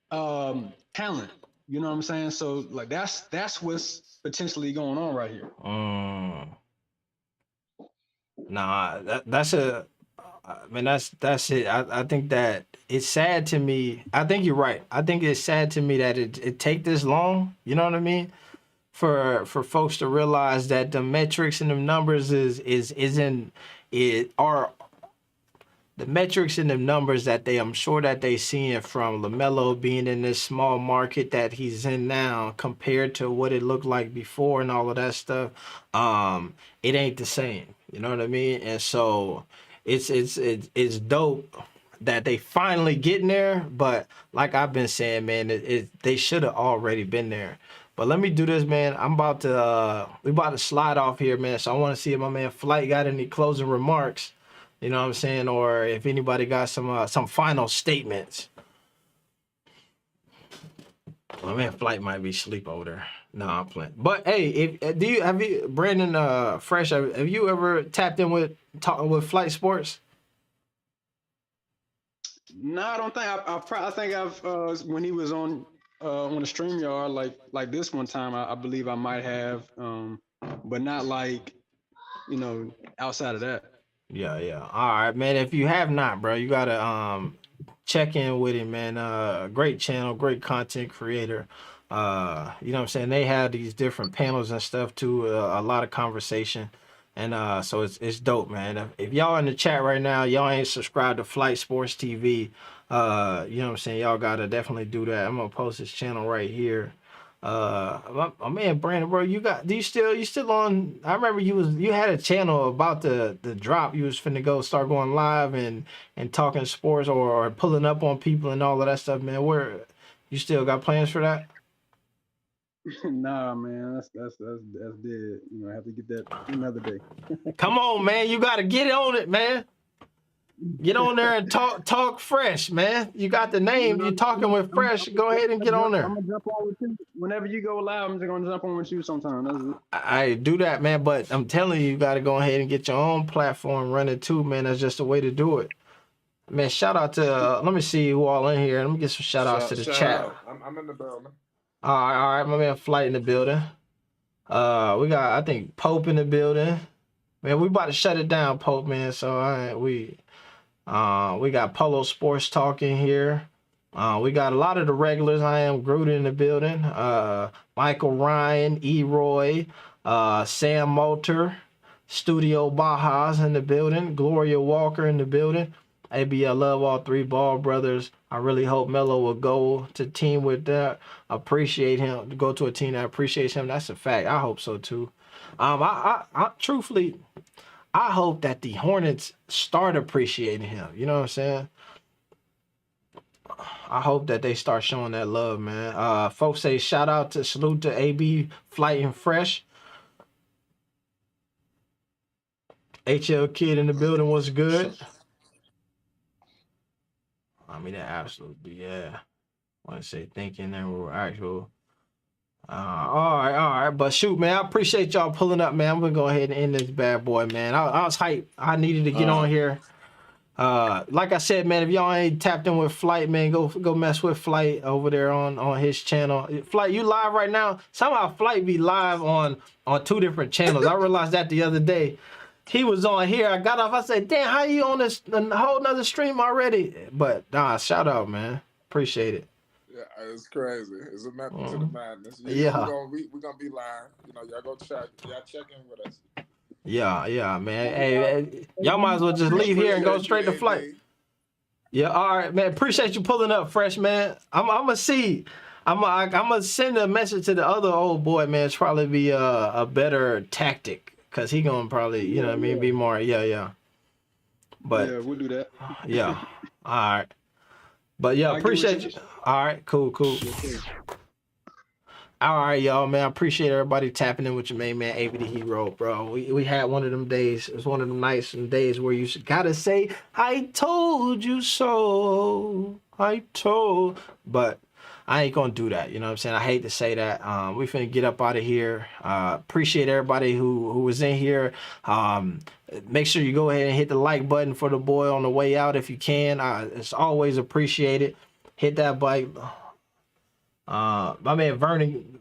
talent. You know what I'm saying? So like that's what's potentially going on right here. Nah, that's it. I think that it's sad to me. I think you're right. I think it's sad to me that it take this long. You know what I mean? For folks to realize that the metrics and the numbers are the metrics and the numbers that I'm sure that they seeing from LaMelo being in this small market that he's in now compared to what it looked like before and all of that stuff. It ain't the same. You know what I mean? And so it's dope that they finally getting there. But like I've been saying, man, they should have already been there. But let me do this, man. We about to slide off here, man. So I want to see if my man Flight got any closing remarks. You know what I'm saying? Or if anybody got some final statements. My man Flight might be asleep over there. No, I'm playing. But hey, have you Brandon Fresh, have you ever tapped in with Flight Sports? No, I don't think I think I've when he was on the StreamYard like this one time, I believe I might have, but not like outside of that. Yeah. All right, man. If you have not, bro, you gotta check in with him, man. Great channel, great content creator. You know what I'm saying? They have these different panels and stuff too. A lot of conversation, and so it's dope, man. If y'all in the chat right now, y'all ain't subscribed to Flight Sports TV. You know what I'm saying? Y'all gotta definitely do that. I'm gonna post his channel right here. My man Brandon, bro, you still on? I remember you had a channel about the drop. You was finna go start going live and talking sports or pulling up on people and all of that stuff, man. Where you still got plans for that? Nah, man, that's dead. I have to get that another day. Come on, man, you gotta get on it, man. Get on there and talk fresh, man. You got the name. You're talking with Fresh. Go ahead and get on there. I'm gonna jump on with you whenever you go live. I'm just gonna jump on with you sometime. That's it. I do that, man. But I'm telling you, you got to go ahead and get your own platform running too, man. That's just the way to do it, man. Shout out to let me see who all in here. Let me get some shout outs to the chat. I'm in the building. All right, my man Flight in the building. We got, I think, Pope in the building. Man, we about to shut it down, Pope, man. So we got Polo Sports Talk in here. We got a lot of the regulars. I am Groot in the building. Michael Ryan, E-Roy, Sam Moulter, Studio Bajas in the building. Gloria Walker in the building. AB, I love all three Ball brothers. I really hope Melo will go to team with that. Appreciate him. Go to a team that appreciates him. That's a fact. I hope so too. I truthfully, I hope that the Hornets start appreciating him. You know what I'm saying? I hope that they start showing that love, man. Folks say salute to AB, Flight and Fresh. HL Kid in the building was good. I mean, that absolutely, yeah. I want to say thinking there were actual. All right. But shoot, man, I appreciate y'all pulling up, man. I'm gonna go ahead and end this bad boy, man. I was hyped. I needed to get on here. Like I said, man, if y'all ain't tapped in with Flight, man, go mess with Flight over there on his channel. Flight, you live right now? Somehow Flight be live on 2 different channels. I realized that the other day. He was on here. I got off. I said, damn, how you on this a whole nother stream already? But nah, shout out, man. Appreciate it. Yeah, it's crazy. It's a method to the madness. Yeah. We're gonna be live. You know, y'all go check. Y'all check in with us. Yeah, man. Hey, y'all might as well just leave here and go straight to Flight. Yeah, all right, man. Appreciate you pulling up, Fresh, man. I'm gonna see. I'm gonna send a message to the other old boy, man. It's probably be a better tactic. Cause he gonna probably, you know what I mean, be more, yeah. But yeah, we'll do that. Yeah. All right. But yeah, appreciate you. All right, cool. All right, y'all, man. I appreciate everybody tapping in with your main man, AV the Hero, bro. We had one of them days. It was one of them nights and days where you gotta say, I told you so. But I ain't gonna do that. You know what I'm saying? I hate to say that. We finna get up out of here. Appreciate everybody who was in here. Make sure you go ahead and hit the like button for the boy on the way out if you can. It's always appreciated. Hit that bike. My man Vernon,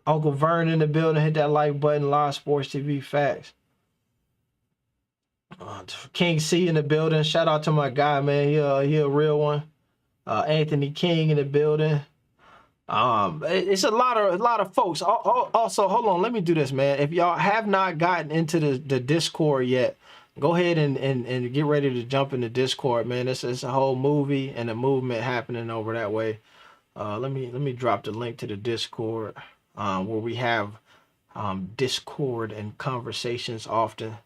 Uncle Vern in the building. Hit that like button. Live Sports TV Facts. King C in the building. Shout out to my guy, man. He a real one. Anthony King in the building. It's a lot of folks. Also, hold on, let me do this, man. If y'all have not gotten into the Discord yet, go ahead and get ready to jump in the Discord, man. It's a whole movie and a movement happening over that way. Let me drop the link to the Discord, where we have Discord and conversations often.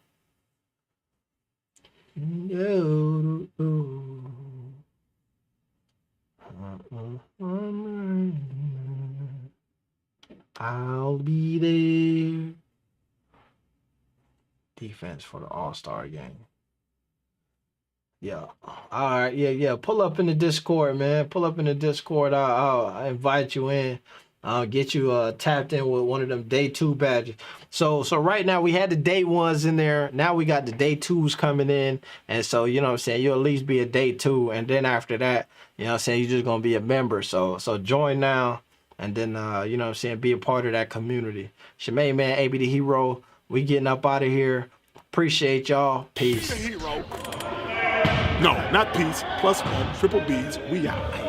I'll be there. Defense for the All-Star game. Yeah. All right. Yeah. Pull up in the Discord, man. Pull up in the Discord. I'll invite you in. I'll get you tapped in with one of them day 2 badges. So right now we had the day 1s in there. Now we got the day 2s coming in. And so, you know what I'm saying, you'll at least be a day 2. And then after that, you know what I'm saying, you're just going to be a member. So join now. And then, you know what I'm saying, be a part of that community. It's your main man, AB the Hero. We getting up out of here. Appreciate y'all. Peace. No, not peace. +1, triple B's. We out.